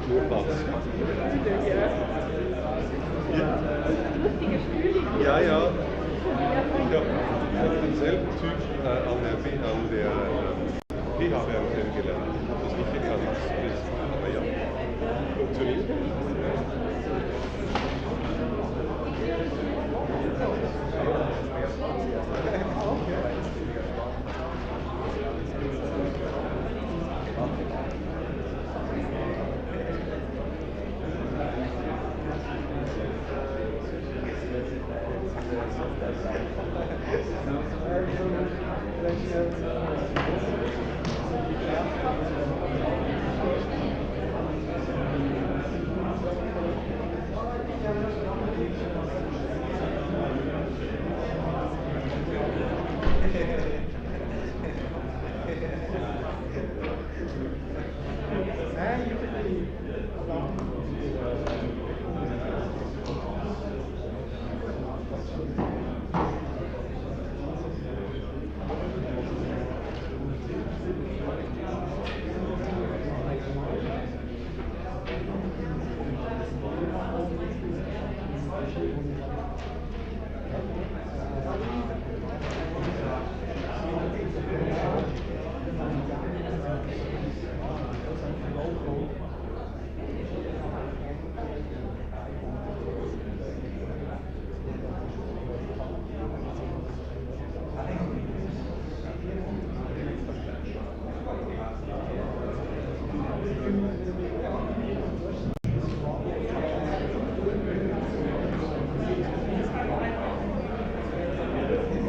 Nur Platz. Lustige Stühle. Ja, ja. Ich habe denselben Typ an der PH kennengelernt. Das ist nicht gekannt. Aber ja, funktioniert.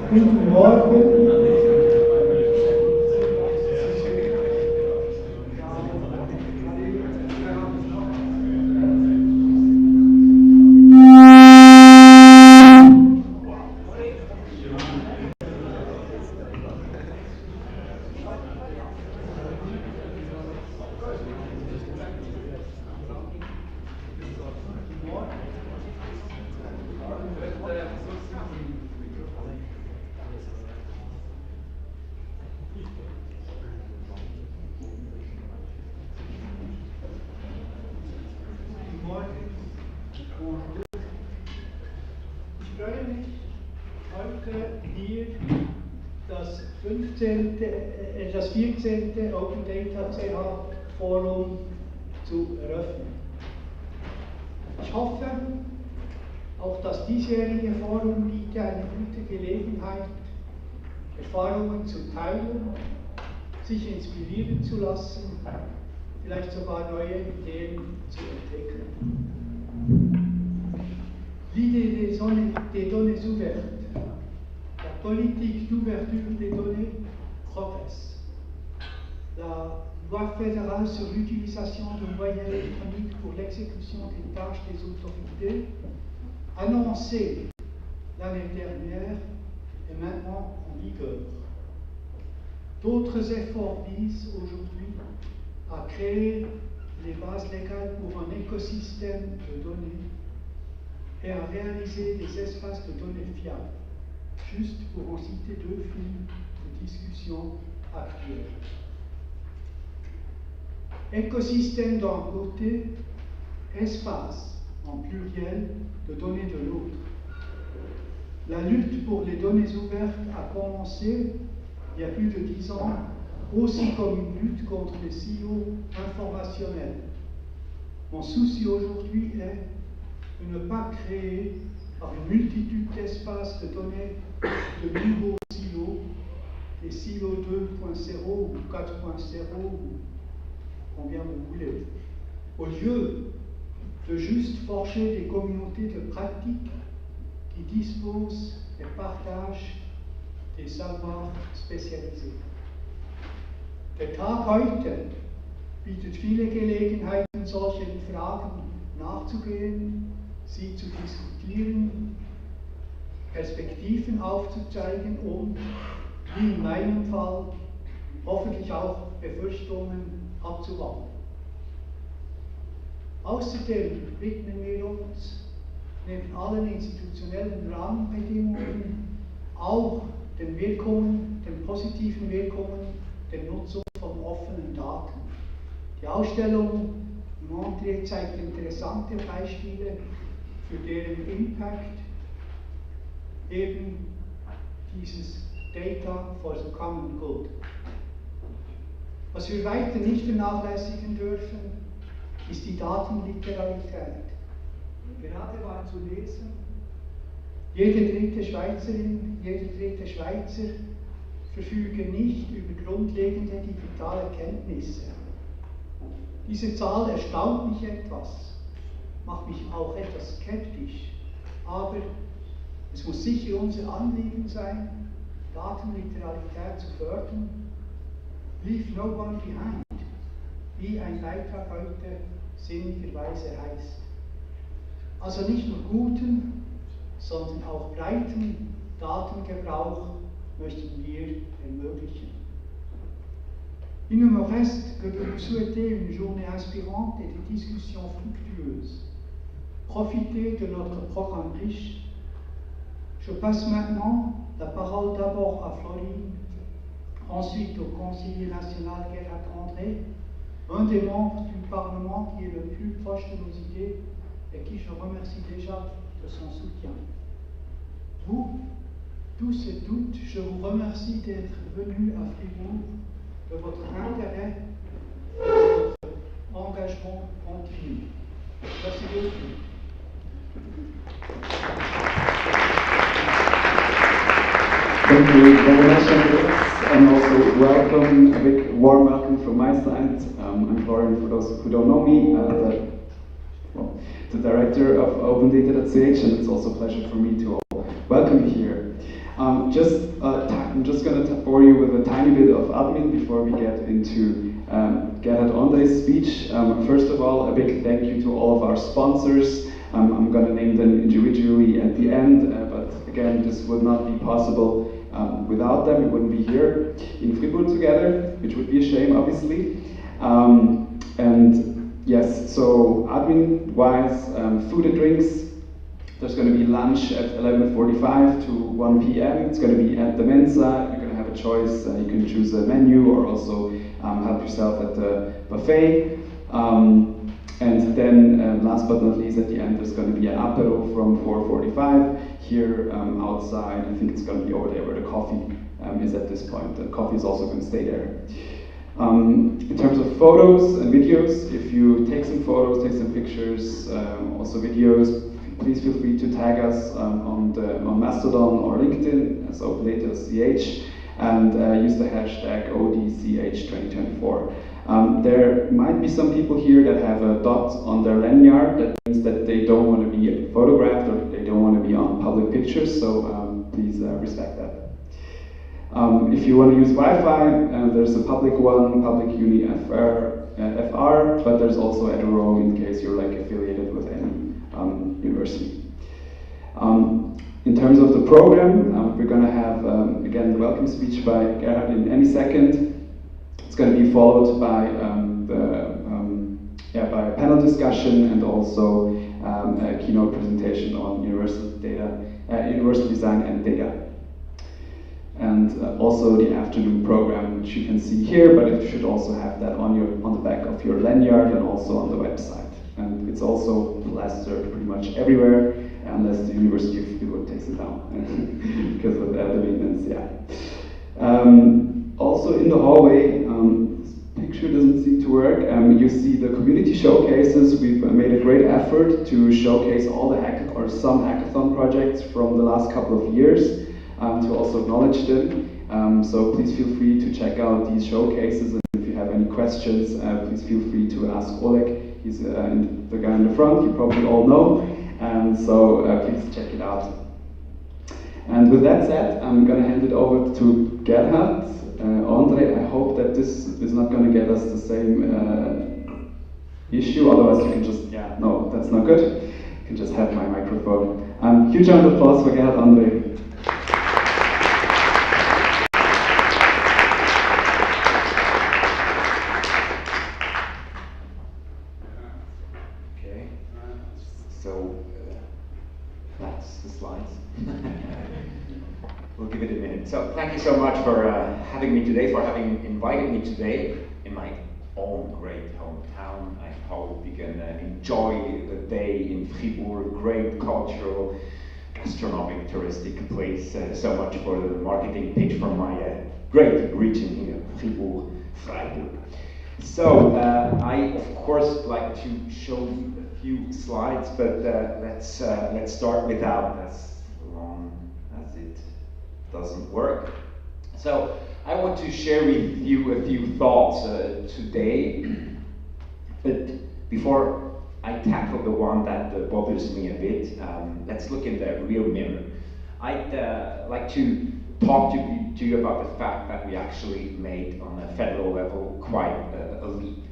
Guten Morgen. Ich freue mich, heute hier das 14. Opendata.ch Forum zu eröffnen. Ich hoffe, auch das diesjährige Forum bietet eine gute Gelegenheit, Erfahrungen zu teilen, sich inspirieren zu lassen, vielleicht sogar neue Ideen zu entwickeln. L'idée des données ouvertes, la politique d'ouverture des données progresse. La loi fédérale sur l'utilisation de moyens électroniques pour l'exécution des tâches des autorités, annoncée l'année dernière, est maintenant en vigueur. D'autres efforts visent aujourd'hui à créer les bases légales pour un écosystème de données et à réaliser des espaces de données fiables, juste pour en citer deux fils de discussion actuels. Écosystème d'un côté, espace en pluriel de données de l'autre. La lutte pour les données ouvertes a commencé il y a plus de 10 ans, aussi comme une lutte contre les silos informationnels. Mon souci aujourd'hui est de ne pas créer par une multitude d'espaces de données de nouveaux silos, des silos 2.0 ou 4.0 ou combien vous voulez, au lieu de juste forger des communautés de pratiques qui disposent et partagent des savoirs spécialisés. Der Tag heute bietet viele Gelegenheiten, solchen Fragen nachzugehen, sie zu diskutieren, Perspektiven aufzuzeigen und, wie in meinem Fall, hoffentlich auch Befürchtungen abzubauen. Außerdem widmen wir uns neben allen institutionellen Rahmenbedingungen auch den positiven Wirkungen der Nutzung von offenen Daten. Die Ausstellung Montrer zeigt interessante Beispiele für deren Impact eben dieses Data for the Common Good. Was wir weiter nicht vernachlässigen dürfen, ist die Datenliteralität. Gerade war zu lesen, jede dritte Schweizerin, jeder dritte Schweizer verfüge nicht über grundlegende digitale Kenntnisse. Diese Zahl erstaunt mich etwas, macht mich auch etwas skeptisch, aber es muss sicher unser Anliegen sein, Datenliteralität zu fördern. Leave no one behind, wie ein Beitrag heute sinnigerweise heißt. Also nicht nur guten, sondern auch breiten Datengebrauch möchten wir ermöglichen. Il ne me reste que de vous souhaiter une journée inspirante et des discussions fructueuses. Profitez de notre programme riche. Je passe maintenant la parole d'abord à Florine, ensuite au conseiller national Gerhard André, un des membres du Parlement qui est le plus proche de nos idées et qui je remercie déjà de son soutien. Vous, tous et toutes, je vous remercie d'être venus à Fribourg, de votre intérêt et de votre engagement continu. Merci beaucoup. Thank you very much, Andreas, and also welcome, a big warm welcome from my side. I'm Florian, for those who don't know me, the director of Opendata.ch, and it's also a pleasure for me to welcome you here. I'm just going to bore you with a tiny bit of admin before we get into Gerhard André's speech. First of all, a big thank you to all of our sponsors. I'm going to name them individually at the end, but again, this would not be possible without them. We wouldn't be here in Fribourg together, which would be a shame, obviously. And yes, so admin-wise, food and drinks. There's going to be lunch at 11:45 to 1 p.m. It's going to be at the Mensa. You're going to have a choice. You can choose a menu or also help yourself at the buffet. And then, last but not least, at the end, there's going to be an apero from 4:45 here outside. I think it's going to be over there where the coffee is at this point. The coffee is also going to stay there. In terms of photos and videos, if you take some photos, take some pictures, also videos, please feel free to tag us on Mastodon or LinkedIn as Opendata.ch and use the hashtag ODCH2024. There might be some people here that have a dot on their lanyard. That means that they don't want to be photographed or they don't want to be on public pictures, so please respect that. If you want to use Wi-Fi, there's a public one, public uni FR, but there's also Eduro in case you're like affiliated with any university. In terms of the program, we're going to have, again, the welcome speech by Gerhard in any second. It's going to be followed by by a panel discussion and also a keynote presentation on universal design and data. And also the afternoon program, which you can see here, but you should also have that on the back of your lanyard and also on the website. And it's also plastered pretty much everywhere, unless the University of Fribourg takes it down because of the maintenance. Also in the hallway, this picture doesn't seem to work. You see the community showcases. We've made a great effort to showcase all the some hackathon projects from the last couple of years to also acknowledge them. So please feel free to check out these showcases, and if you have any questions, please feel free to ask Oleg. He's the guy in the front, you probably all know, and so please check it out. And with that said, I'm going to hand it over to Gerhard. André, I hope that this is not going to get us the same issue, otherwise you can just, no, that's not good. You can just have my microphone. Huge round of applause for Gerhard André. That's the slides. We'll give it a minute. So thank you so much for having me today, for having invited me today in my own great hometown. I hope you can enjoy the day in Fribourg, great cultural, gastronomic, touristic place. So much for the marketing pitch from my great region here, Fribourg, Freiburg. So I of course like to show you a few slides, but let's start without, as long as it doesn't work. So I want to share with you a few thoughts today, but before I tackle the one that bothers me a bit, let's look in the rear mirror. I'd like to talk to you about the fact that we actually made on a federal level quite a leap.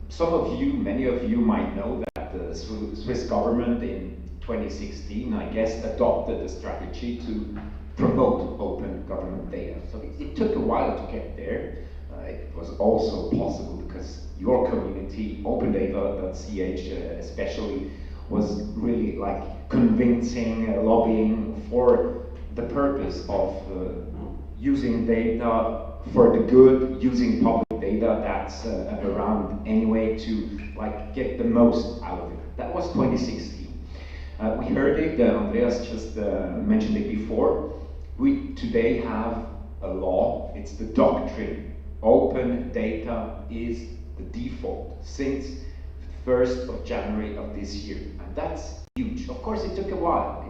Some of you, many of you might know that the Swiss government in 2016, I guess, adopted a strategy to promote open government data. So it took a while to get there. It was also possible because your community, Opendata.ch especially, was really like convincing, lobbying for the purpose of using data for the good, using public data that's around anyway to like get the most out of it. That was 2016. We heard it, Andreas just mentioned it before. We today have a law, it's the doctrine. Open data is the default since 1st of January of this year. And that's huge. Of course it took a while.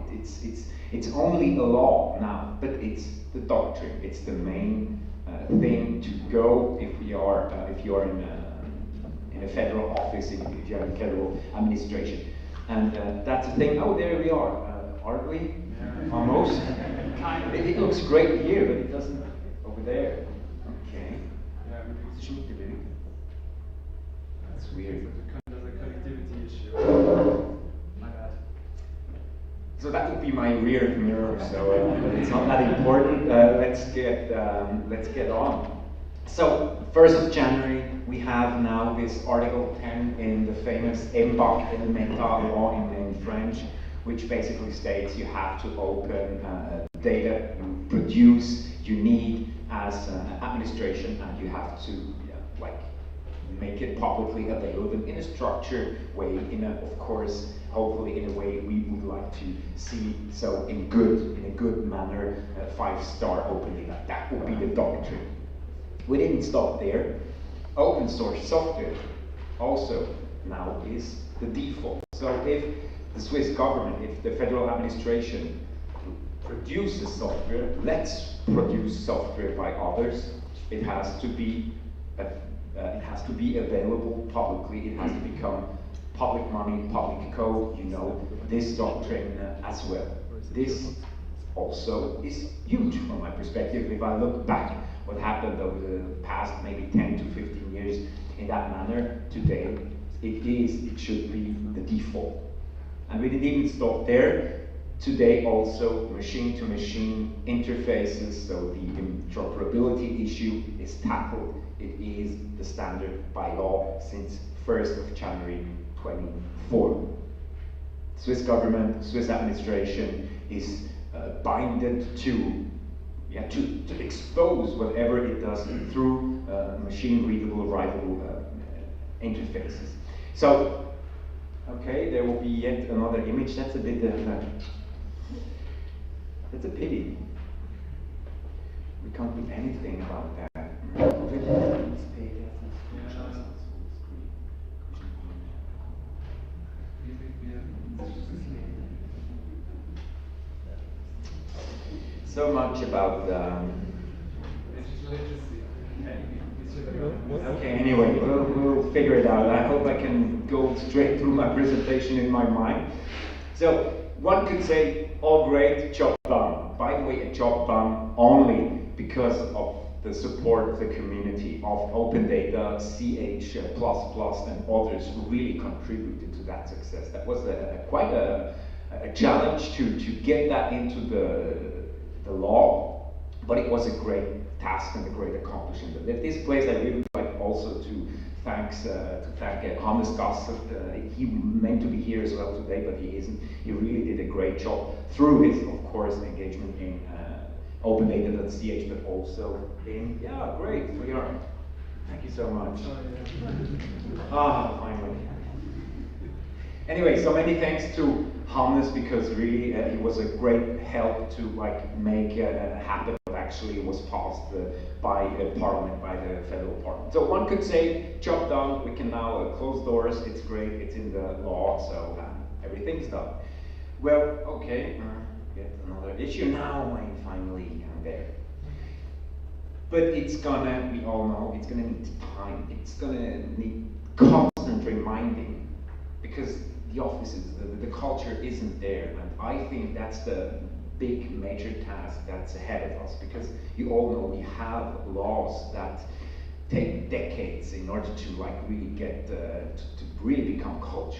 It's only a law now, but it's the doctrine. It's the main thing to go if you are in a federal office, if you are in federal administration. And that's the thing. Oh, there we are. Aren't we? Yeah. Almost. It looks great here, but it doesn't over there. Okay. That's weird. There's a connectivity issue. My bad. So that would be my rear mirror. So it's not that important. Let's get on. So 1st of January, we have now this Article 10 in the famous Embark and Meta law in French, which basically states you have to open data you produce, you need as administration, and you have to like make it publicly available in a structured way, of course, hopefully in a way we would like to see. So in a good manner, 5-star open data. That would be the doctrine. We didn't stop there. Open source software also now is the default. So if the Swiss government, if the federal administration produces software, let's produce software by others, it has to be available publicly. It has to become public money, public code. You know this doctrine as well. This also is huge from my perspective. If I look back what happened over the past maybe 10 to 15 years in that manner, today it should be the default. And we didn't even stop there. Today also machine-to-machine interfaces, so the interoperability issue is tackled. It is the standard by law since 1st of January 2024. Swiss government, Swiss administration is binded to expose whatever it does through machine-readable, writable interfaces. So, okay, there will be yet another image. That's a bit of that's a pity. We can't do anything about that. So much about okay, anyway, we'll figure it out. I hope I can go straight through my presentation in my mind. So one could say, all great, job done. By the way, a job done only because of the support of the community of Opendata, CH++, and others who really contributed to that success. That was quite a challenge to get that into the law, but it was a great task and a great accomplishment. At this place, I really like also to thank Hannes Gassert. He meant to be here as well today, but he isn't. He really did a great job through his, of course, engagement in Opendata.ch, but also in, yeah, great, we are Thank you so much. Ah, finally. Anyway, so many thanks to Hannes, because really he was a great help to make happen what actually was passed by Parliament, by the federal Parliament. So one could say, job done, we can now close doors, it's great, it's in the law, so everything's done. Well, okay, get another issue now, I finally am there. But it's gonna, we all know, it's gonna need time, it's gonna need constant reminding, because the offices, the culture isn't there, and I think that's the big major task that's ahead of us, because you all know we have laws that take decades in order to really get to really become culture.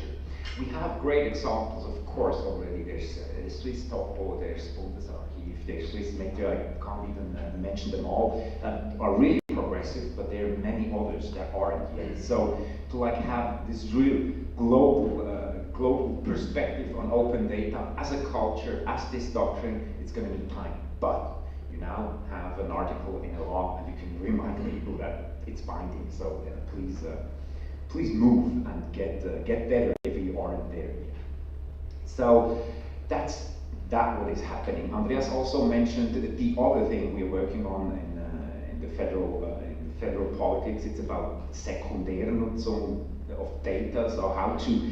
We have great examples, of course, already. There's Swiss Topo, there's Bundesarchiv, there's Swiss Media, I can't even mention them all, that are really progressive, but there are many others that aren't yet. So to have this real global perspective on open data as a culture, as this doctrine, it's going to need time. But you now have an article in a law, and you can remind people that it's binding. So please move and get better if you aren't there yet. So that's what is happening. Andreas also mentioned the other thing we're working on in the federal politics. It's about sekundäre Nutzung of data, so how to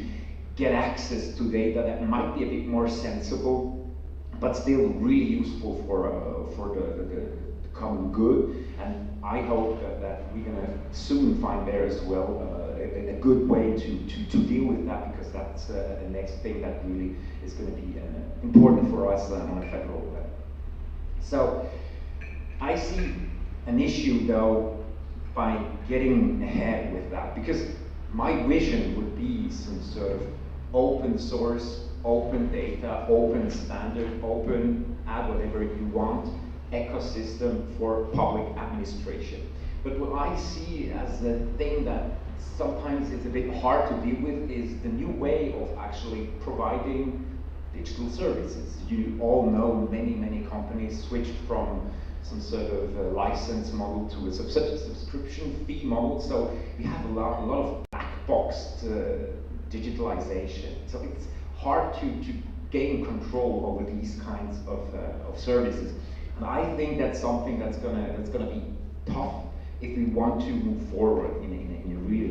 get access to data that might be a bit more sensible, but still really useful for the common good. And I hope that we're going to soon find there as well a good way to deal with that, because that's the next thing that really is going to be important for us on a federal level. So I see an issue though by getting ahead with that, because my vision would be some sort of open source, open data, open standard, open, add whatever you want, ecosystem for public administration. But what I see as the thing that sometimes it's a bit hard to deal with is the new way of actually providing digital services. You all know many companies switched from some sort of license model to a subscription fee model. So we have a lot of black boxed digitalization. So it's hard to gain control over these kinds of services. And I think that's something that's gonna be tough if we want to move forward in a really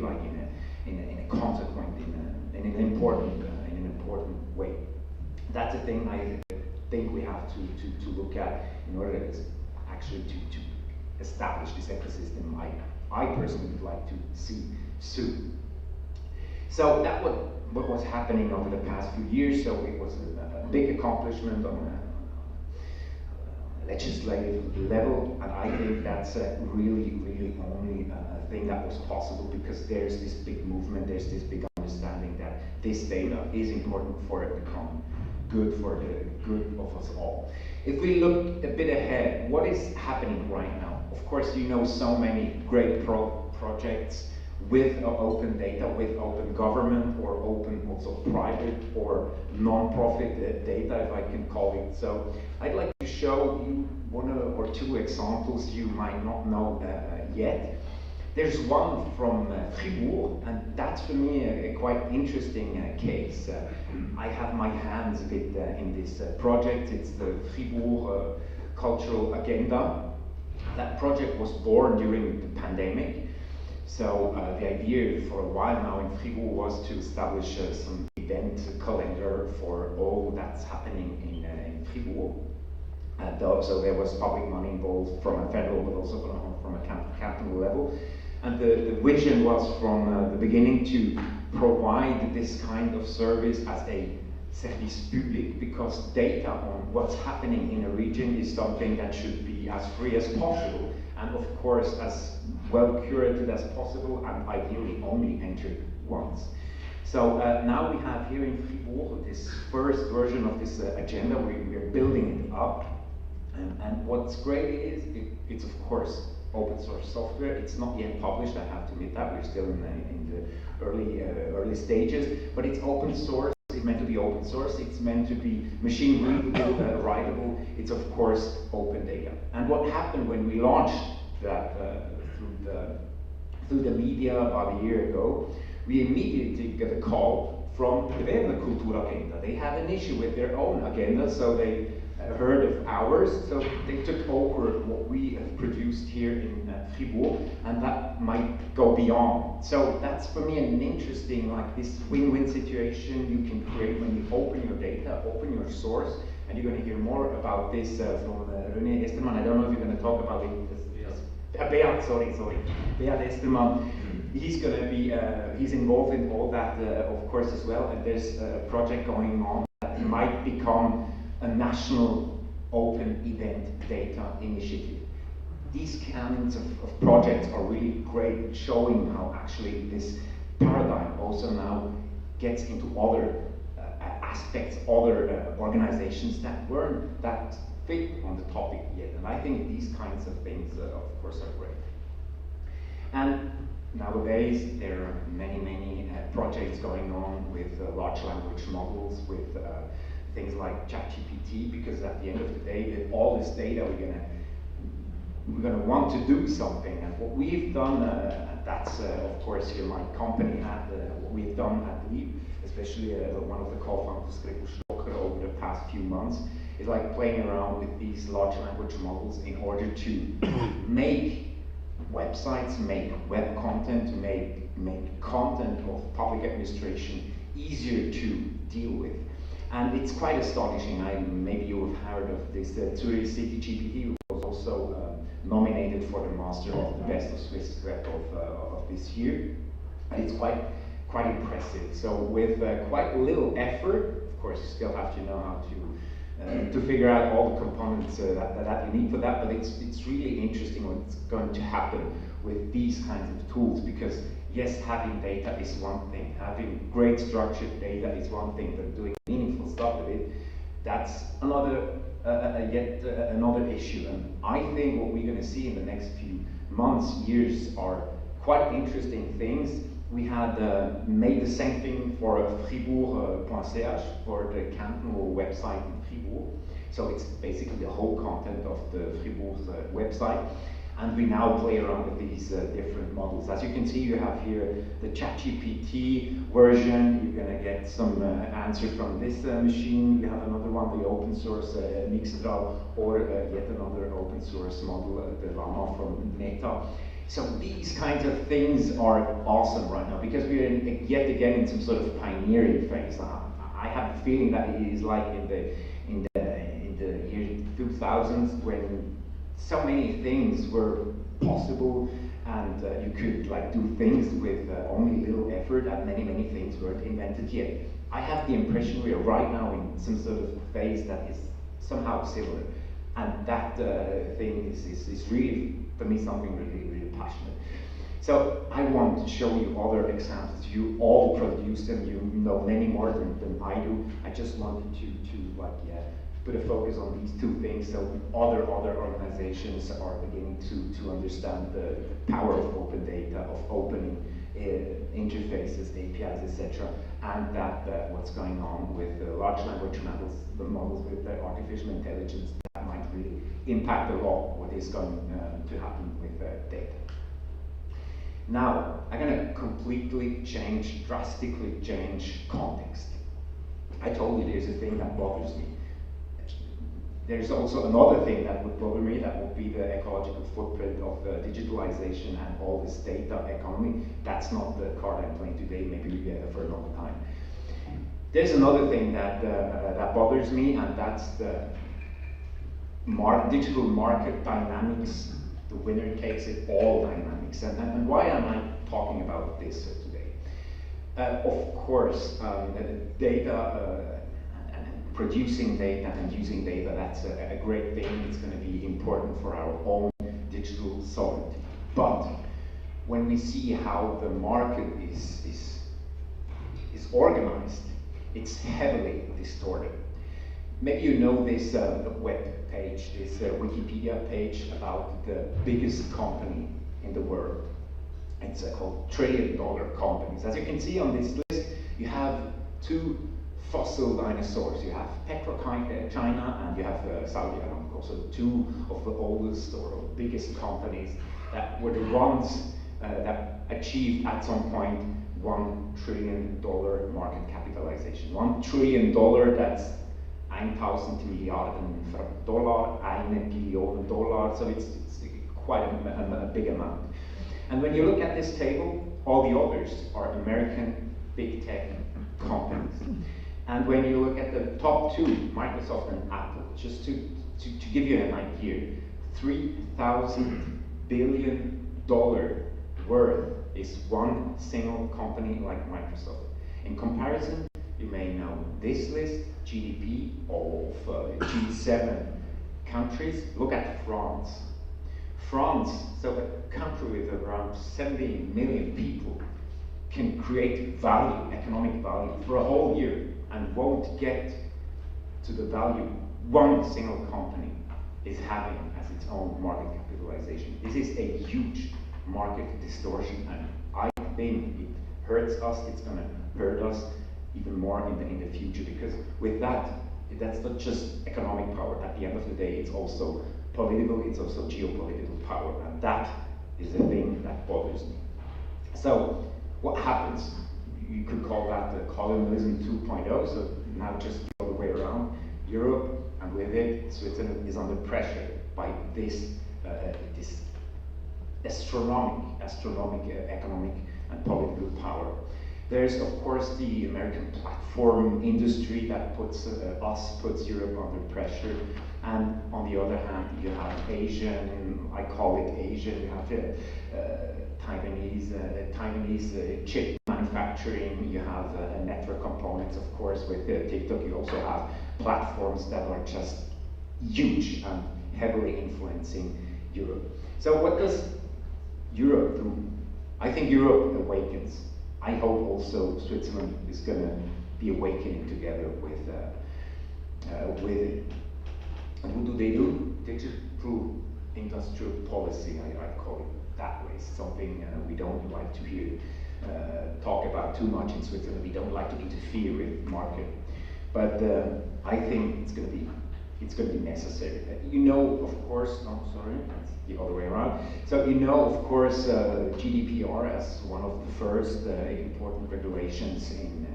in a consequent, in an important way. That's a thing I think we have to look at in order actually to establish this ecosystem I personally would like to see soon. So that what was happening over the past few years. So it was a big accomplishment on a legislative level, and I think that's really only a thing that was possible because there's this big movement, there's this big understanding that this data is important for the common good, for the good of us all. If we look a bit ahead, what is happening right now? Of course, you know so many great projects with open data, with open government, or open also private or non-profit data, if I can call it. So I'd like to show you one or two examples you might not know yet. There's one from Fribourg, and that's for me a quite interesting case. I have my hands a bit in this project. It's the Fribourg Cultural Agenda. That project was born during the pandemic. So the idea for a while now in Fribourg was to establish some event calendar for all that's happening in Fribourg. So there was public money involved from a federal, but also from a capital level. And the vision was from the beginning to provide this kind of service as a service public, because data on what's happening in a region is something that should be as free as possible, and of course as well curated as possible, and ideally only entered once. So now we have here in Fribourg this first version of this agenda. We're building it up, and what's great is it's of course open source software. It's not yet published, I have to admit that. We're still in the early stages, but it's open source. It's meant to be open source. It's meant to be machine readable, writable. It's of course open data. And what happened when we launched that through the media about a year ago, we immediately get a call from the Werner Kulturagenda. They had an issue with their own agenda, so they heard of ours, so they took over what we have produced here in Fribourg, and that might go beyond. So that's for me an interesting, like this win-win situation you can create when you open your data, open your source, and you're going to hear more about this from René Estermann. I don't know if you're going to talk about it. Beat, sorry. Beat Estermann. He's going to be, he's involved in all that, of course, as well, and there's a project going on that might become a national open event data initiative. These kinds of projects are really great, showing how actually this paradigm also now gets into other aspects, other organizations that weren't that fit on the topic yet. And I think these kinds of things, of course, are great. And nowadays, there are many projects going on with large language models, with things like ChatGPT, because at the end of the day, with all this data, we're gonna want to do something. And what we've done, that's of course here my company had, what we've done at LEAP, especially one of the co-founders, Gregor Stocker, over the past few months, is like playing around with these large language models in order to make websites, make web content, make content of public administration easier to deal with. And it's quite astonishing. Maybe you have heard of this Zurich City GPT, who was also nominated for the Master of the Best of Swiss Web of this year. And it's quite impressive. So with quite little effort, of course, you still have to know how to figure out all the components that you need for that. But it's really interesting what's going to happen with these kinds of tools, because yes, having data is one thing. Having great structured data is one thing, but doing meaningful stuff with it, that's another yet another issue. And I think what we're going to see in the next few months, years, are quite interesting things. We had made the same thing for Fribourg.ch, for the cantonal website in Fribourg. So it's basically the whole content of the Fribourg website. And we now play around with these different models. As you can see, you have here the ChatGPT version. You're going to get some answers from this machine. You have another one, the open source Mixtral, or yet another open source model, the Llama from Meta. So these kinds of things are awesome right now, because we're yet again in some sort of pioneering phase. I have a feeling that it is like in the year 2000s, when so many things were possible, and you could like do things with only little effort, and many things weren't invented yet. I have the impression we are right now in some sort of phase that is somehow similar, and that thing is really, for me, something really passionate. So I want to show you other examples. You all produce them. You know many more than I do. I just wanted to put a focus on these two things, so other organizations are beginning to understand the power of open data, of opening interfaces, APIs, etc., and that what's going on with large language models, the models with artificial intelligence, that might really impact a lot what is going to happen with data. Now, I'm going to drastically change context. I told you there's a thing that bothers me. There's also another thing that would bother me, that would be the ecological footprint of digitalization and all this data economy. That's not the card I'm playing today, maybe we get it for another time. There's another thing that bothers me, and that's the digital market dynamics. The winner takes it all dynamics. And why am I talking about this today? Of course, data, producing data and using data, that's a great thing. It's going to be important for our own digital sovereignty. But when we see how the market is organized, it's heavily distorted. Maybe you know this web page, this Wikipedia page about the biggest company in the world. It's called $1 trillion companies. As you can see on this list, you have two fossil dinosaurs. You have China and you have Saudi Aramco. So two of the oldest or biggest companies that were the ones that achieved at some point $1 trillion market capitalization. $1 trillion, that's 1.000 Milliarden Dollar, 1 billion dollar, so it's quite a big amount. And when you look at this table, all the others are American big tech companies. And when you look at the top two, Microsoft and Apple, just to give you an idea, $3,000 billion worth is one single company like Microsoft. In comparison, you may know this list, GDP of G7 countries. Look at France. France, so a country with around 70 million people, can create value, economic value, for a whole year and won't get to the value one single company is having as its own market capitalization. This is a huge market distortion, and I think it hurts us, it's going to hurt us even more in the future, because with that, that's not just economic power. At the end of the day, it's also political, it's also geopolitical power, and that is the thing that bothers me. So, what happens? You could call that the colonialism 2.0, so now just the other way around. Europe, and with it, Switzerland is under pressure by this astronomic economic and political power. There's of course the American platform industry that puts Europe under pressure, and on the other hand you have Asian, I call it Asian, you have Taiwanese chip manufacturing, you have network components, of course, with TikTok. You also have platforms that are just huge and heavily influencing Europe. So what does Europe do? I think Europe awakens. I hope also Switzerland is going to be awakening together with it. And what do? Digital industrial policy, I call it that way. Something we don't like to hear talk about too much in Switzerland. We don't like to interfere with the market, but I think it's going to be necessary. You know, of course. No, sorry, that's the other way around. So you know, of course, GDPR as one of the first important regulations in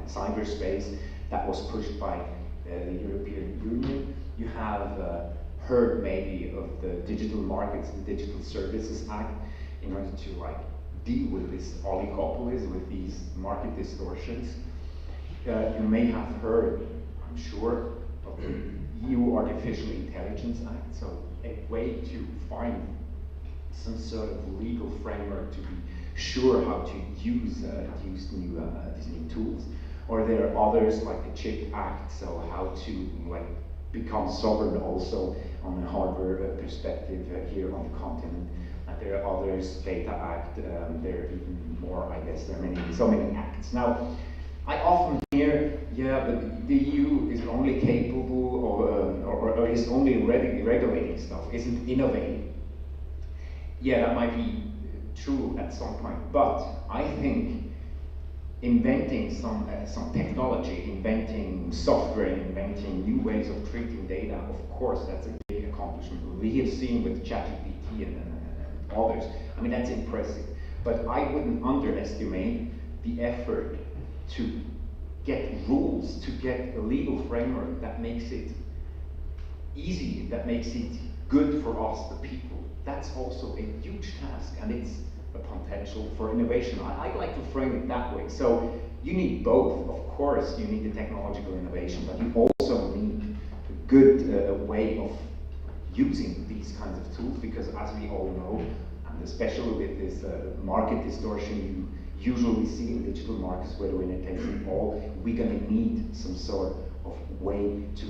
cyberspace that was pushed by the European Union. You have heard maybe of the Digital Markets and Digital Services Act in order to deal with this oligopolies, with these market distortions. You may have heard, I'm sure, of the EU Artificial Intelligence Act, so a way to find some sort of legal framework to be sure how to use these new tools. Or there are others like the CHIP Act, so how to become sovereign also on a hardware perspective here on the continent. And there are others, Data Act, there are even more, I guess. There are so many acts. Now, I often hear, yeah, but the EU is only capable or is only regulating stuff, isn't innovating. Yeah, that might be true at some point, but I think inventing some technology, inventing software, inventing new ways of treating data, of course, that's a big accomplishment. We have seen with ChatGPT and others. I mean, that's impressive. But I wouldn't underestimate the effort to get rules, to get a legal framework that makes it easy, that makes it good for us, the people. That's also a huge task, and it's a potential for innovation. I like to frame it that way. So you need both. Of course, you need the technological innovation, but you also need a good way of using these kinds of tools, because as we all know, and especially with this market distortion you usually see in digital markets where the winner takes it all, we're going to need some sort of way to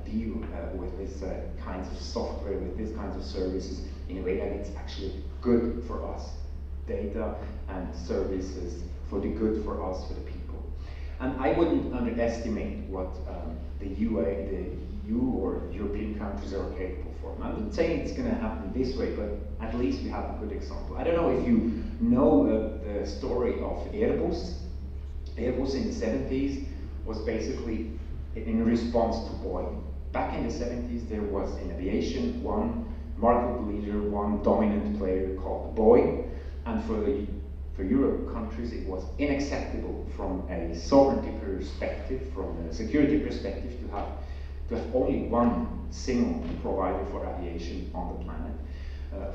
deal with this kinds of software, with these kinds of services in a way that it's actually good for us. Data and services for the good for us, for the people. And I wouldn't underestimate what the EU or European countries are capable for. And I'm not saying it's going to happen this way, but at least we have a good example. I don't know if you know the story of Airbus. Airbus in the 70s was basically in response to Boeing. Back in the 70s, there was in aviation one market leader, one dominant player called Boeing. And for Europe countries, it was unacceptable from a sovereignty perspective, from a security perspective, to have only one single provider for aviation on the planet.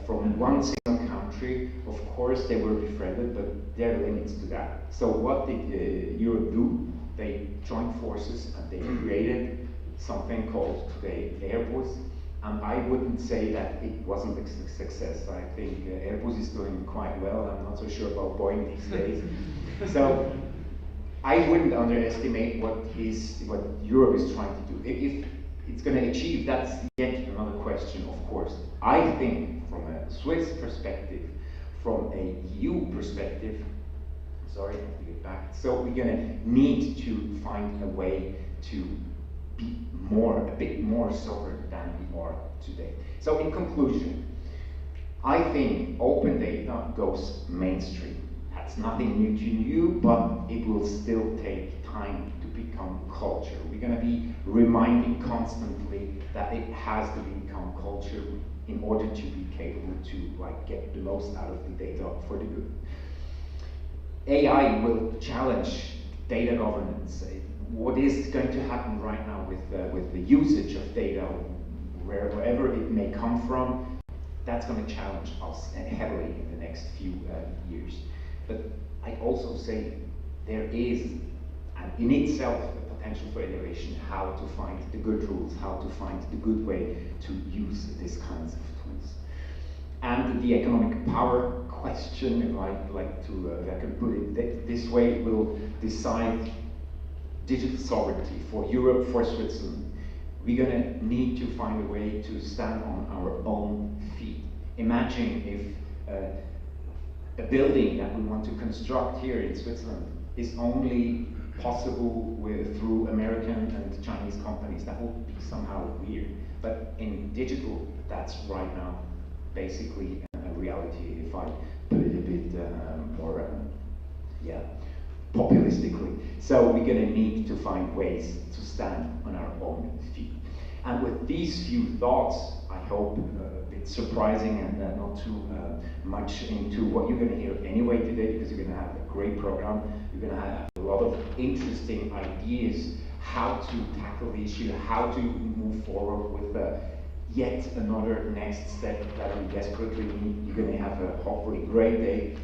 From one single country, of course, they were befriended, but there are limits to that. So what did Europe do? They joined forces and they created something called today Airbus. And I wouldn't say that it wasn't a success. I think Airbus is doing quite well. I'm not so sure about Boeing these days. So I wouldn't underestimate what Europe is trying to do. If it's going to achieve, that's yet another question, of course. I think from a Swiss perspective, from a EU perspective, sorry, I have to get back. So we're going to need to find a way to be a bit more sovereign than we are today. So in conclusion, I think open data goes mainstream. That's nothing new to you, but it will still take time to become culture. We're going to be reminding constantly that it has to become culture in order to be capable to get the most out of the data for the good. AI will challenge data governance. What is going to happen right now with the usage of data, wherever it may come from, that's going to challenge us heavily in the next few years. But I also say there is, in itself, a potential for innovation, how to find the good rules, how to find the good way to use these kinds of tools. And the economic power question, if I can put it this way, will decide digital sovereignty for Europe, for Switzerland. We're going to need to find a way to stand on our own feet. Imagine if a building that we want to construct here in Switzerland is only possible through American and Chinese companies. That would be somehow weird. But in digital, that's right now basically a reality, if I put it a bit more populistically. So we're going to need to find ways to stand on our own feet. And with these few thoughts, I hope a bit surprising and not too much into what you're going to hear anyway today, because you're going to have a great program. You're going to have a lot of interesting ideas how to tackle the issue, how to move forward with yet another next step that we desperately need. You're going to have a hopefully great day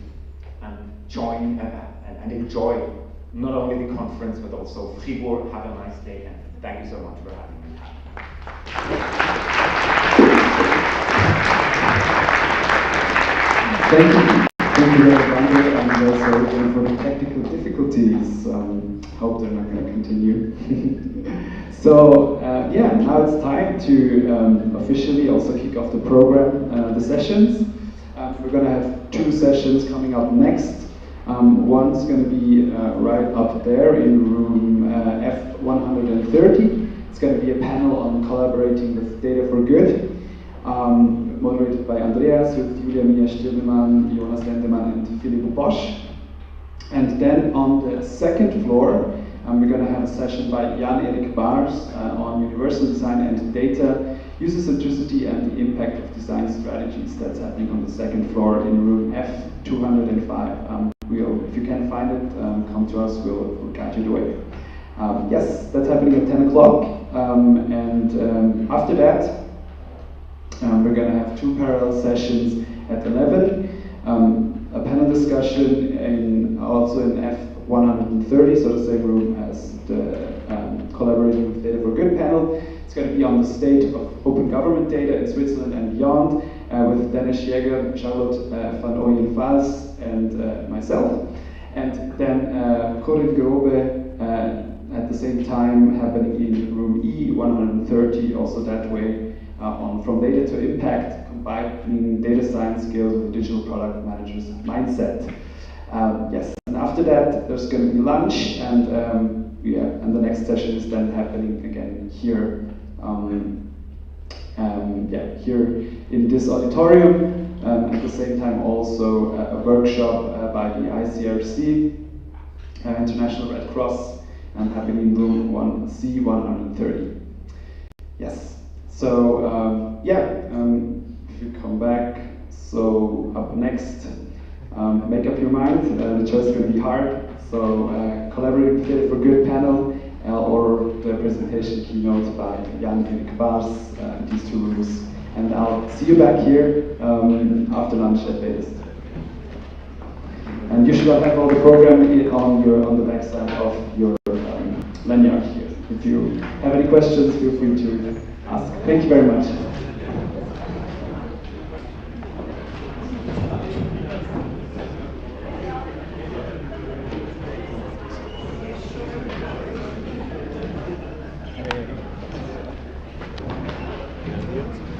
and join and enjoy not only the conference but also Fribourg. Have a nice day and thank you so much for having me. Thank you very much, and also for the technical difficulties. Hope they're not going to continue. So now it's time to officially also kick off the program, the sessions. We're going to have two sessions coming up next. One's going to be right up there in room F130. It's going to be a panel on collaborating with Data for Good, moderated by Andreas, with Julia Mia Stirnemann, Jonas Lendemann, and Philipp Bosch. And then on the second floor, we're going to have a session by Jan-Erik Bars on universal design and data, user centricity and the impact of design strategies. That's happening on the second floor in room F205. If you can't find it, come to us, we'll guide you the way. Yes, that's happening at 10 o'clock. And after that, we're going to have two parallel sessions at 11. A panel discussion also in F130, so the same room as the Collaborating with Data for Good panel. It's going to be on the state of open government data in Switzerland and beyond, with Dennis Jäger, Charlotte van Ooyen-Vals, and myself. And then Corinne Grobe at the same time happening in room E130, also that way, on From Data to Impact, combining data science skills with digital product managers mindset. Yes, and after that there's going to be lunch, and and the next session is then happening again here, here in this auditorium. At the same time, also a workshop by the ICRC, International Red Cross, happening in room 1C130. Yes. So if you come back, so up next Make up your mind, the choice will be hard, so collaborate for good panel or the presentation keynote by Jan and Kvars, these two rooms. And I'll see you back here after lunch at latest. And you should have all the program on the back side of your lanyard here. If you have any questions, feel free to ask. Thank you very much. Yes.